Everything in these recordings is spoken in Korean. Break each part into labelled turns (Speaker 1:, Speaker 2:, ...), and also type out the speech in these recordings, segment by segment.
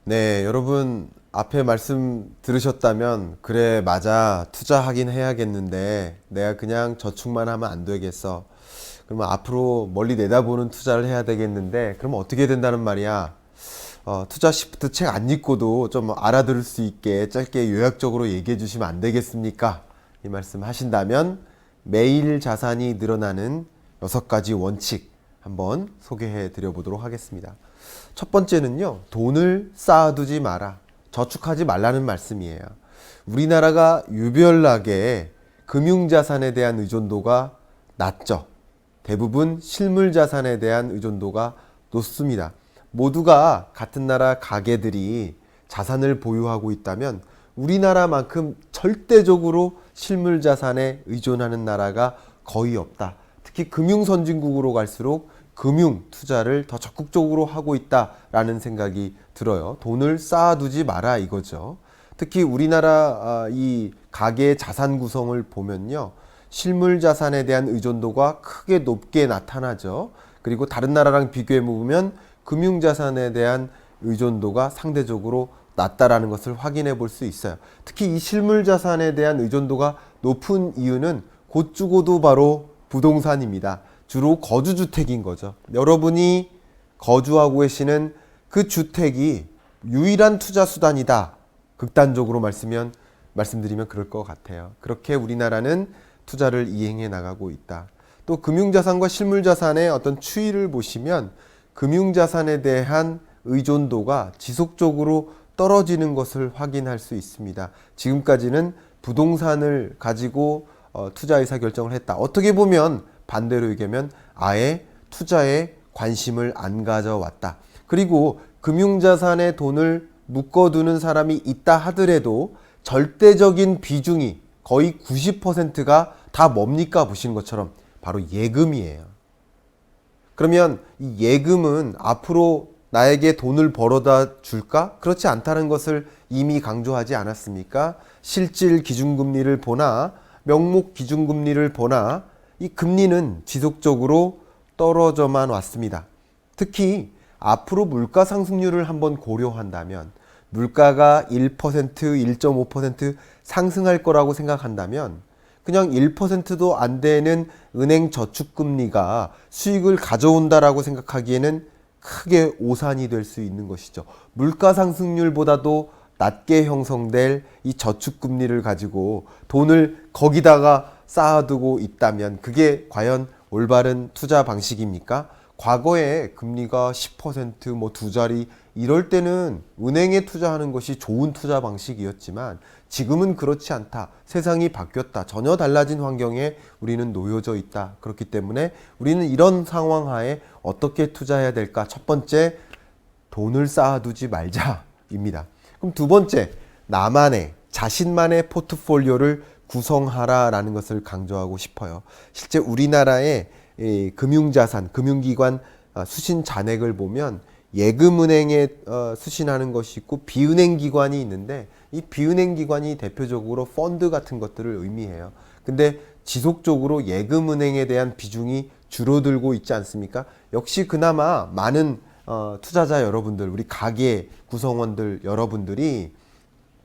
Speaker 1: 네, 여러분 앞에 말씀 들으셨다면 그래 맞아 투자하긴 해야겠는데 내가 그냥 저축만 하면 안 되겠어. 그러면 앞으로 멀리 내다보는 투자를 해야 되겠는데 그러면 어떻게 된다는 말이야? 투자 시프트 책 안 읽고도 좀 알아들을 수 있게 짧게 요약적으로 얘기해 주시면 안 되겠습니까? 이 말씀 하신다면 매일 자산이 늘어나는 6가지 원칙 한번 소개해 드려 보도록 하겠습니다. 첫 번째는요, 돈을 쌓아두지 마라. 저축하지 말라는 말씀이에요. 우리나라가 유별나게 금융자산에 대한 의존도가 낮죠. 대부분 실물자산에 대한 의존도가 높습니다. 모두가 같은 나라 가게들이 자산을 보유하고 있다면 우리나라만큼 절대적으로 실물자산에 의존하는 나라가 거의 없다. 특히 금융선진국으로 갈수록 금융 투자를 더 적극적으로 하고 있다라는 생각이 들어요. 돈을 쌓아두지 마라 이거죠. 특히 우리나라 이 가계의 자산 구성을 보면요. 실물 자산에 대한 의존도가 크게 높게 나타나죠. 그리고 다른 나라랑 비교해 보면 금융 자산에 대한 의존도가 상대적으로 낮다라는 것을 확인해 볼 수 있어요. 특히 이 실물 자산에 대한 의존도가 높은 이유는 곧 죽어도 바로 부동산입니다. 주로 거주주택인 거죠. 여러분이 거주하고 계시는 그 주택이 유일한 투자 수단이다. 극단적으로 말씀드리면 그럴 것 같아요. 그렇게 우리나라는 투자를 이행해 나가고 있다. 또 금융자산과 실물자산의 어떤 추이를 보시면 금융자산에 대한 의존도가 지속적으로 떨어지는 것을 확인할 수 있습니다. 지금까지는 부동산을 가지고 투자 의사 결정을 했다. 어떻게 보면 반대로 얘기하면 아예 투자에 관심을 안 가져왔다. 그리고 금융자산에 돈을 묶어두는 사람이 있다 하더라도 절대적인 비중이 거의 90%가 다 뭡니까 보신 것처럼 바로 예금이에요. 그러면 이 예금은 앞으로 나에게 돈을 벌어다 줄까? 그렇지 않다는 것을 이미 강조하지 않았습니까? 실질 기준금리를 보나 명목 기준금리를 보나 이 금리는 지속적으로 떨어져만 왔습니다. 특히 앞으로 물가 상승률을 한번 고려한다면 물가가 1%, 1.5% 상승할 거라고 생각한다면 그냥 1%도 안 되는 은행 저축금리가 수익을 가져온다라고 생각하기에는 크게 오산이 될 수 있는 것이죠. 물가 상승률보다도 낮게 형성될 이 저축금리를 가지고 돈을 거기다가 쌓아두고 있다면 그게 과연 올바른 투자 방식입니까? 과거에 금리가 10%, 뭐 두 자리 이럴 때는 은행에 투자하는 것이 좋은 투자 방식이었지만 지금은 그렇지 않다. 세상이 바뀌었다. 전혀 달라진 환경에 우리는 놓여져 있다. 그렇기 때문에 우리는 이런 상황 하에 어떻게 투자해야 될까? 첫 번째, 돈을 쌓아두지 말자입니다. 그럼 두 번째, 나만의 자신만의 포트폴리오를 구성하라라는 것을 강조하고 싶어요. 실제 우리나라의 금융자산, 금융기관 수신 잔액을 보면 예금은행에 수신하는 것이 있고 비은행 기관이 있는데 이 비은행 기관이 대표적으로 펀드 같은 것들을 의미해요. 근데 지속적으로 예금은행에 대한 비중이 줄어들고 있지 않습니까? 역시 그나마 많은 투자자 여러분들, 우리 가계 구성원들 여러분들이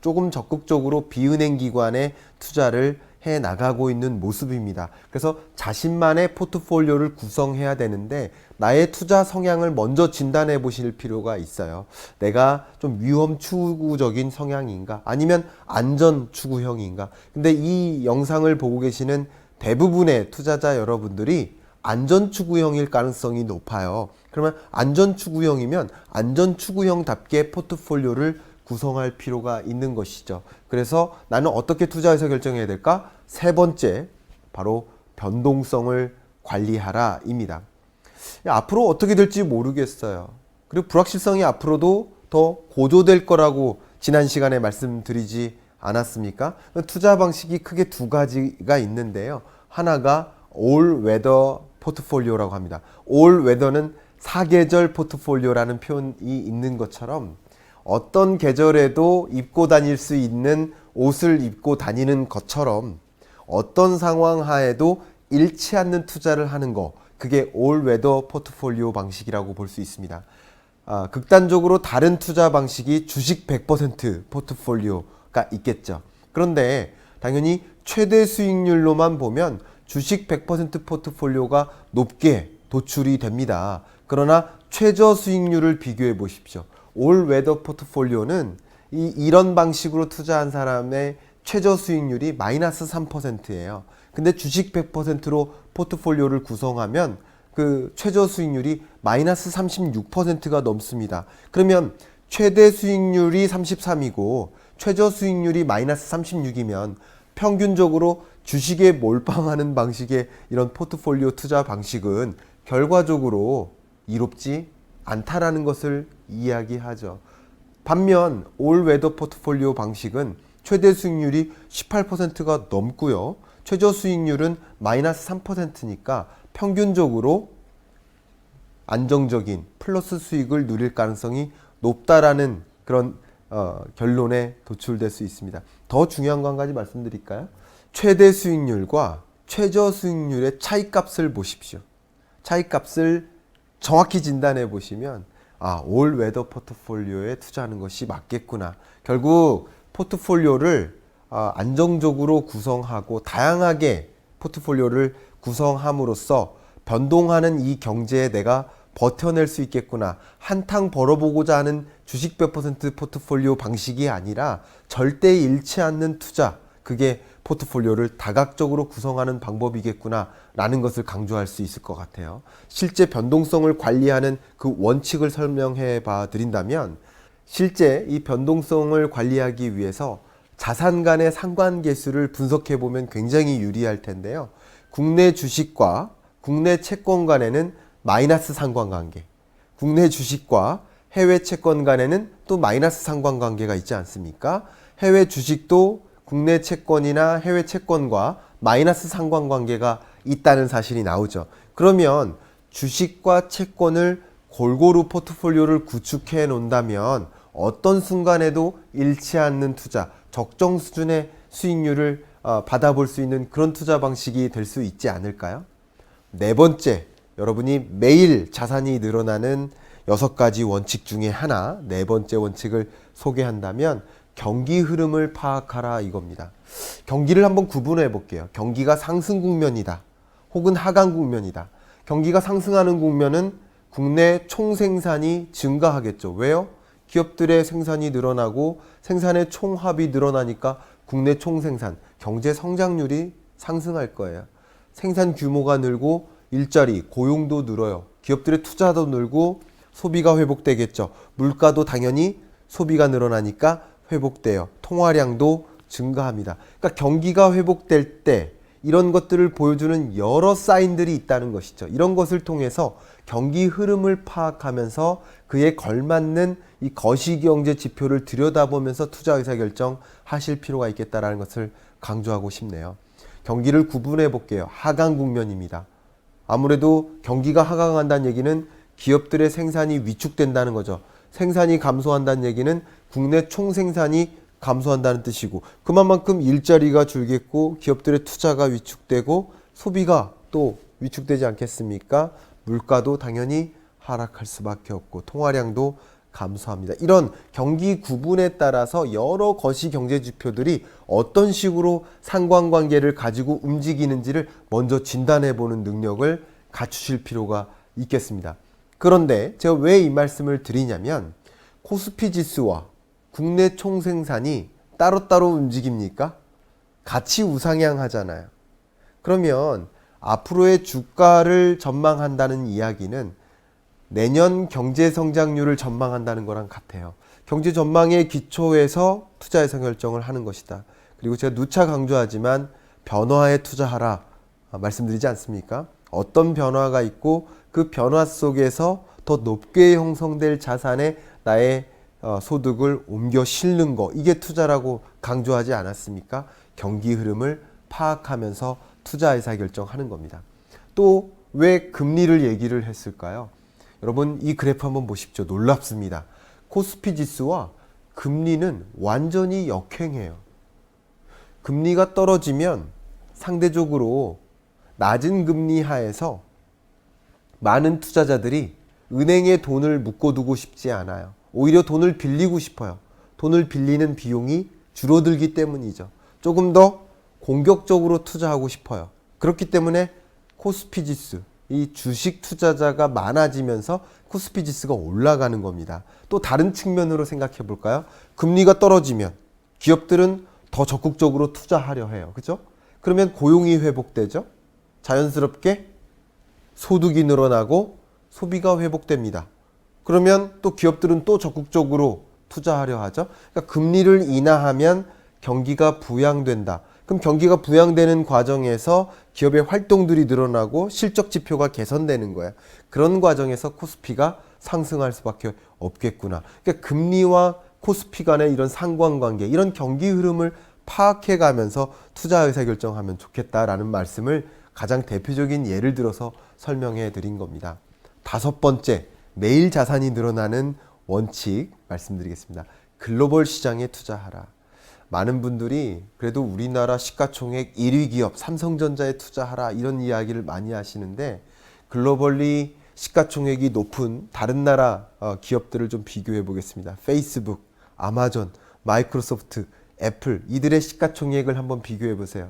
Speaker 1: 조금 적극적으로 비은행 기관에 투자를 해 나가고 있는 모습입니다. 그래서 자신만의 포트폴리오를 구성해야 되는데 나의 투자 성향을 먼저 진단해 보실 필요가 있어요. 내가 좀 위험 추구적인 성향인가? 아니면 안전 추구형인가? 근데 이 영상을 보고 계시는 대부분의 투자자 여러분들이 안전 추구형일 가능성이 높아요. 그러면 안전 추구형이면 안전 추구형답게 포트폴리오를 구성할 필요가 있는 것이죠. 그래서 나는 어떻게 투자해서 결정해야 될까? 세 번째, 바로 변동성을 관리하라 입니다. 앞으로 어떻게 될지 모르겠어요. 그리고 불확실성이 앞으로도 더 고조될 거라고 지난 시간에 말씀드리지 않았습니까? 투자 방식이 크게 두 가지가 있는데요. 하나가 All Weather 포트폴리오라고 합니다. All Weather는 사계절 포트폴리오라는 표현이 있는 것처럼 어떤 계절에도 입고 다닐 수 있는 옷을 입고 다니는 것처럼 어떤 상황 하에도 잃지 않는 투자를 하는 거, 그게 올 웨더 포트폴리오 방식이라고 볼 수 있습니다. 극단적으로 다른 투자 방식이 주식 100% 포트폴리오가 있겠죠. 그런데 당연히 최대 수익률로만 보면 주식 100% 포트폴리오가 높게 도출이 됩니다. 그러나 최저 수익률을 비교해 보십시오. 올 웨더 포트폴리오는 이런 방식으로 투자한 사람의 최저 수익률이 마이너스 3%예요. 근데 주식 100%로 포트폴리오를 구성하면 그 최저 수익률이 마이너스 36%가 넘습니다. 그러면 최대 수익률이 33이고 최저 수익률이 마이너스 36이면 평균적으로 주식에 몰빵하는 방식의 이런 포트폴리오 투자 방식은 결과적으로 이롭지 않다라는 것을 이야기하죠. 반면 올 웨더 포트폴리오 방식은 최대 수익률이 18%가 넘고요. 최저 수익률은 마이너스 3%니까 평균적으로 안정적인 플러스 수익을 누릴 가능성이 높다라는 그런 결론에 도출될 수 있습니다. 더 중요한 거 한 가지 말씀드릴까요? 최대 수익률과 최저 수익률의 차이값을 보십시오. 차이값을 정확히 진단해 보시면 올 웨더 포트폴리오에 투자하는 것이 맞겠구나. 결국 포트폴리오를 안정적으로 구성하고 다양하게 포트폴리오를 구성함으로써 변동하는 이 경제에 내가 버텨낼 수 있겠구나. 한탕 벌어보고자 하는 주식 100% 포트폴리오 방식이 아니라 절대 잃지 않는 투자. 그게 포트폴리오를 다각적으로 구성하는 방법이겠구나 라는 것을 강조할 수 있을 것 같아요. 실제 변동성을 관리하는 그 원칙을 설명해 봐 드린다면 실제 이 변동성을 관리하기 위해서 자산 간의 상관계수를 분석해 보면 굉장히 유리할 텐데요. 국내 주식과 국내 채권 간에는 마이너스 상관관계, 국내 주식과 해외 채권 간에는 또 마이너스 상관관계가 있지 않습니까? 해외 주식도 국내 채권이나 해외 채권과 마이너스 상관관계가 있다는 사실이 나오죠. 그러면 주식과 채권을 골고루 포트폴리오를 구축해 놓는다면 어떤 순간에도 잃지 않는 투자, 적정 수준의 수익률을 받아볼 수 있는 그런 투자 방식이 될 수 있지 않을까요? 네 번째, 여러분이 매일 자산이 늘어나는 6가지 원칙 중에 하나, 네 번째 원칙을 소개한다면 경기 흐름을 파악하라 이겁니다. 경기를 한번 구분해 볼게요. 경기가 상승 국면이다. 혹은 하강 국면이다. 경기가 상승하는 국면은 국내 총생산이 증가하겠죠. 왜요? 기업들의 생산이 늘어나고 생산의 총합이 늘어나니까 국내 총생산, 경제 성장률이 상승할 거예요. 생산 규모가 늘고 일자리, 고용도 늘어요. 기업들의 투자도 늘고 소비가 회복되겠죠. 물가도 당연히 소비가 늘어나니까 회복돼요. 통화량도 증가합니다. 그러니까 경기가 회복될 때 이런 것들을 보여주는 여러 사인들이 있다는 것이죠. 이런 것을 통해서 경기 흐름을 파악하면서 그에 걸맞는 이 거시경제 지표를 들여다보면서 투자 의사결정 하실 필요가 있겠다는 것을 강조하고 싶네요. 경기를 구분해 볼게요. 하강 국면입니다. 아무래도 경기가 하강한다는 얘기는 기업들의 생산이 위축된다는 거죠. 생산이 감소한다는 얘기는 국내 총생산이 감소한다는 뜻이고 그만큼 일자리가 줄겠고 기업들의 투자가 위축되고 소비가 또 위축되지 않겠습니까? 물가도 당연히 하락할 수밖에 없고 통화량도 감소합니다. 이런 경기 구분에 따라서 여러 거시 경제 지표들이 어떤 식으로 상관관계를 가지고 움직이는지를 먼저 진단해 보는 능력을 갖추실 필요가 있겠습니다. 그런데 제가 왜 이 말씀을 드리냐면 코스피 지수와 국내 총생산이 따로따로 움직입니까? 같이 우상향하잖아요. 그러면 앞으로의 주가를 전망한다는 이야기는 내년 경제 성장률을 전망한다는 거랑 같아요. 경제 전망의 기초에서 투자 의사결정을 하는 것이다. 그리고 제가 누차 강조하지만 변화에 투자하라 말씀드리지 않습니까? 어떤 변화가 있고 그 변화 속에서 더 높게 형성될 자산에 나의 소득을 옮겨 실는 거, 이게 투자라고 강조하지 않았습니까? 경기 흐름을 파악하면서 투자 의사결정하는 겁니다. 또 왜 금리를 얘기를 했을까요? 여러분 이 그래프 한번 보십시오. 놀랍습니다. 코스피 지수와 금리는 완전히 역행해요. 금리가 떨어지면 상대적으로 낮은 금리 하에서 많은 투자자들이 은행에 돈을 묶어두고 싶지 않아요. 오히려 돈을 빌리고 싶어요. 돈을 빌리는 비용이 줄어들기 때문이죠. 조금 더 공격적으로 투자하고 싶어요. 그렇기 때문에 코스피 지수, 이 주식 투자자가 많아지면서 코스피 지수가 올라가는 겁니다. 또 다른 측면으로 생각해 볼까요? 금리가 떨어지면 기업들은 더 적극적으로 투자하려 해요. 그죠? 그러면 고용이 회복되죠? 자연스럽게 소득이 늘어나고 소비가 회복됩니다. 그러면 또 기업들은 또 적극적으로 투자하려 하죠. 그러니까 금리를 인하하면 경기가 부양된다. 그럼 경기가 부양되는 과정에서 기업의 활동들이 늘어나고 실적 지표가 개선되는 거예요. 그런 과정에서 코스피가 상승할 수밖에 없겠구나. 그러니까 금리와 코스피 간의 이런 상관관계, 이런 경기 흐름을 파악해 가면서 투자 의사결정하면 좋겠다라는 말씀을 가장 대표적인 예를 들어서 설명해 드린 겁니다. 다섯 번째, 매일 자산이 늘어나는 원칙 말씀드리겠습니다. 글로벌 시장에 투자하라. 많은 분들이 그래도 우리나라 시가총액 1위 기업 삼성전자에 투자하라 이런 이야기를 많이 하시는데, 글로벌리 시가총액이 높은 다른 나라 기업들을 좀 비교해 보겠습니다. 페이스북, 아마존, 마이크로소프트, 애플, 이들의 시가총액을 한번 비교해 보세요.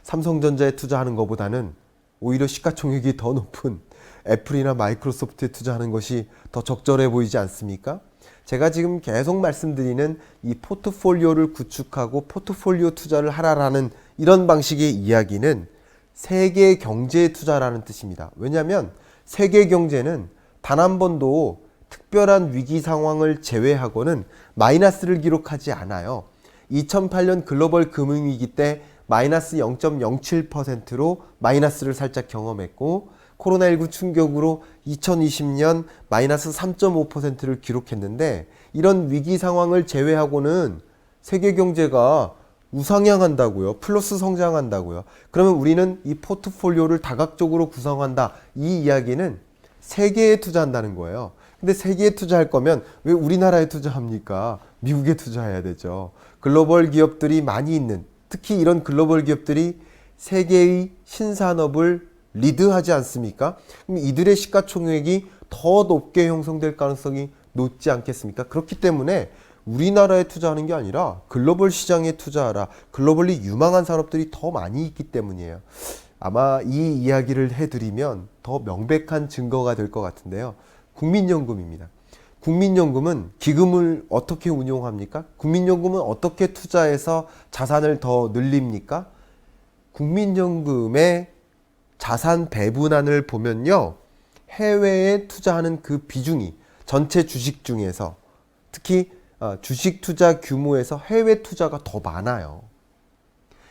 Speaker 1: 삼성전자에 투자하는 것보다는 오히려 시가총액이 더 높은 애플이나 마이크로소프트에 투자하는 것이 더 적절해 보이지 않습니까? 제가 지금 계속 말씀드리는 이 포트폴리오를 구축하고 포트폴리오 투자를 하라라는 이런 방식의 이야기는 세계 경제에 투자라는 뜻입니다. 왜냐하면 세계 경제는 단 한 번도 특별한 위기 상황을 제외하고는 마이너스를 기록하지 않아요. 2008년 글로벌 금융위기 때 마이너스 0.07%로 마이너스를 살짝 경험했고, 코로나19 충격으로 2020년 마이너스 3.5%를 기록했는데, 이런 위기 상황을 제외하고는 세계 경제가 우상향한다고요. 플러스 성장한다고요. 그러면 우리는 이 포트폴리오를 다각적으로 구성한다. 이 이야기는 세계에 투자한다는 거예요. 근데 세계에 투자할 거면 왜 우리나라에 투자합니까? 미국에 투자해야 되죠. 글로벌 기업들이 많이 있는, 특히 이런 글로벌 기업들이 세계의 신산업을 리드하지 않습니까? 그럼 이들의 시가총액이 더 높게 형성될 가능성이 높지 않겠습니까? 그렇기 때문에 우리나라에 투자하는 게 아니라 글로벌 시장에 투자하라. 글로벌리 유망한 산업들이 더 많이 있기 때문이에요. 아마 이 이야기를 해드리면 더 명백한 증거가 될 것 같은데요. 국민연금입니다. 국민연금은 기금을 어떻게 운용합니까? 국민연금은 어떻게 투자해서 자산을 더 늘립니까? 국민연금의 자산 배분안을 보면요, 해외에 투자하는 그 비중이 전체 주식 중에서 특히 주식 투자 규모에서 해외 투자가 더 많아요.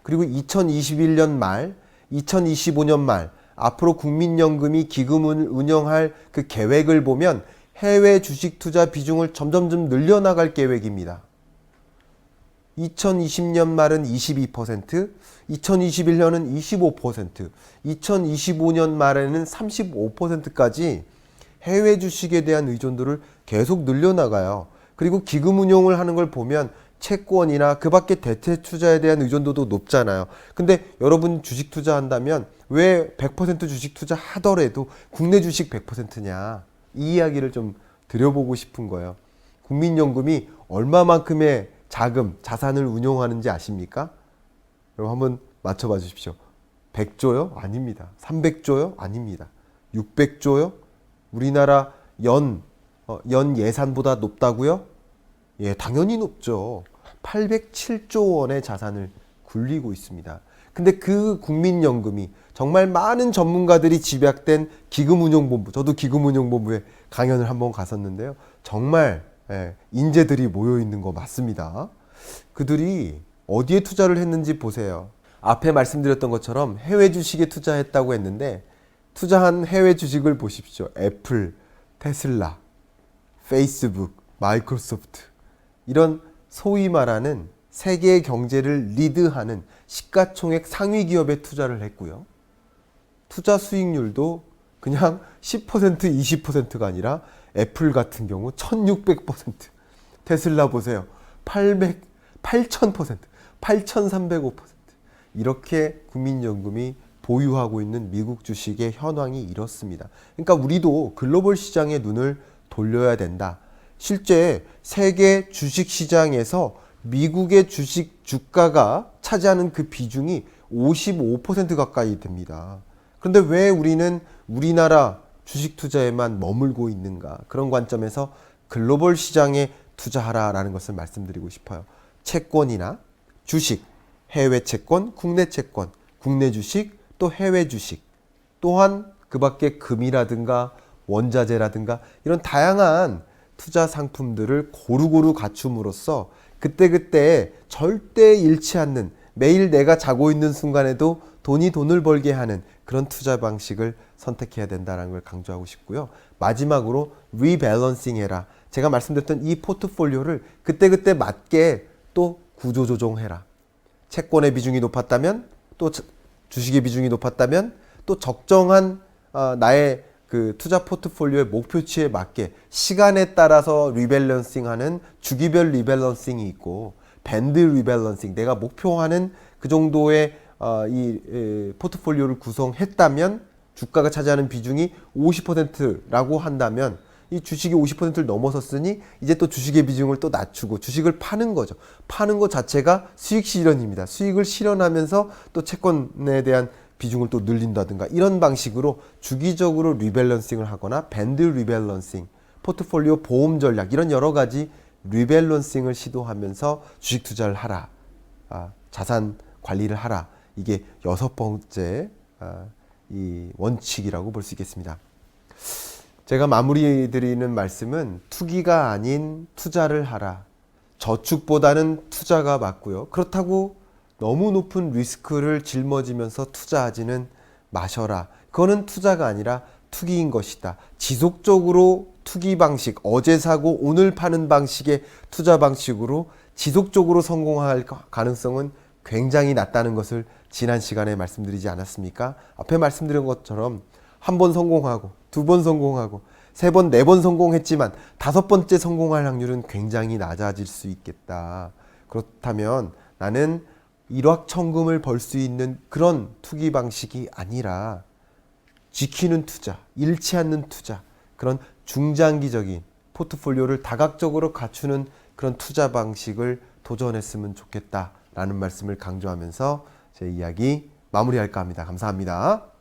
Speaker 1: 그리고 2021년 말, 2025년 말 앞으로 국민연금이 기금을 운영할 그 계획을 보면 해외 주식 투자 비중을 점점점 늘려나갈 계획입니다. 2020년 말은 22%, 2021년은 25%, 2025년 말에는 35%까지 해외 주식에 대한 의존도를 계속 늘려나가요. 그리고 기금 운용을 하는 걸 보면 채권이나 그 밖에 대체 투자에 대한 의존도도 높잖아요. 근데 여러분 주식 투자한다면 왜 100% 주식 투자 하더라도 국내 주식 100%냐? 이 이야기를 좀 드려보고 싶은 거예요. 국민연금이 얼마만큼의 자금, 자산을 운용하는지 아십니까? 여러분 한번 맞춰봐 주십시오. 100조요? 아닙니다. 300조요? 아닙니다. 600조요? 우리나라 연 예산보다 높다고요? 예, 당연히 높죠. 807조 원의 자산을 굴리고 있습니다. 근데 그 국민연금이 정말 많은 전문가들이 집약된 기금운용본부, 저도 기금운용본부에 강연을 한번 갔었는데요. 정말 인재들이 모여 있는 거 맞습니다. 그들이 어디에 투자를 했는지 보세요. 앞에 말씀드렸던 것처럼 해외 주식에 투자했다고 했는데, 투자한 해외 주식을 보십시오. 애플, 테슬라, 페이스북, 마이크로소프트, 이런 소위 말하는 세계 경제를 리드하는 시가총액 상위 기업에 투자를 했고요. 투자 수익률도 그냥 10%, 20%가 아니라 애플 같은 경우 1600%, 테슬라 보세요. 8000%, 8305%. 이렇게 국민연금이 보유하고 있는 미국 주식의 현황이 이렇습니다. 그러니까 우리도 글로벌 시장에 눈을 돌려야 된다. 실제 세계 주식 시장에서 미국의 주식 주가가 차지하는 그 비중이 55% 가까이 됩니다. 그런데 왜 우리는 우리나라 주식 투자에만 머물고 있는가? 그런 관점에서 글로벌 시장에 투자하라라는 것을 말씀드리고 싶어요. 채권이나 주식, 해외 채권, 국내 채권, 국내 주식, 또 해외 주식, 또한 그 밖에 금이라든가 원자재라든가 이런 다양한 투자 상품들을 고루고루 갖춤으로써 그때그때 절대 잃지 않는, 매일 내가 자고 있는 순간에도 돈이 돈을 벌게 하는 그런 투자 방식을 선택해야 된다는 걸 강조하고 싶고요. 마지막으로 리밸런싱 해라. 제가 말씀드렸던 이 포트폴리오를 그때그때 맞게 또 구조조정해라. 채권의 비중이 높았다면, 또 주식의 비중이 높았다면, 또 적정한 나의 그 투자 포트폴리오의 목표치에 맞게 시간에 따라서 리밸런싱하는 주기별 리밸런싱이 있고, 밴드 리밸런싱, 내가 목표하는 그 정도의 이 포트폴리오를 구성했다면 주가가 차지하는 비중이 50%라고 한다면 이 주식이 50%를 넘어섰으니 이제 또 주식의 비중을 또 낮추고 주식을 파는 거죠. 파는 것 자체가 수익 실현입니다. 수익을 실현하면서 또 채권에 대한 비중을 또 늘린다든가 이런 방식으로 주기적으로 리밸런싱을 하거나 밴드 리밸런싱, 포트폴리오 보험 전략, 이런 여러 가지 리밸런싱을 시도하면서 주식 투자를 하라. 자산 관리를 하라. 이게 6번째 이 원칙이라고 볼 수 있겠습니다. 제가 마무리 드리는 말씀은 투기가 아닌 투자를 하라. 저축보다는 투자가 맞고요. 그렇다고 너무 높은 리스크를 짊어지면서 투자하지는 마셔라. 그거는 투자가 아니라 투기인 것이다. 지속적으로 투기 방식, 어제 사고 오늘 파는 방식의 투자 방식으로 지속적으로 성공할 가능성은 굉장히 낮다는 것을 지난 시간에 말씀드리지 않았습니까? 앞에 말씀드린 것처럼 한 번 성공하고, 두 번 성공하고, 세 번, 네 번 성공했지만 5번째 성공할 확률은 굉장히 낮아질 수 있겠다. 그렇다면 나는 일확천금을 벌 수 있는 그런 투기 방식이 아니라 지키는 투자, 잃지 않는 투자, 그런 중장기적인 포트폴리오를 다각적으로 갖추는 그런 투자 방식을 도전했으면 좋겠다라는 말씀을 강조하면서 제 이야기 마무리할까 합니다. 감사합니다.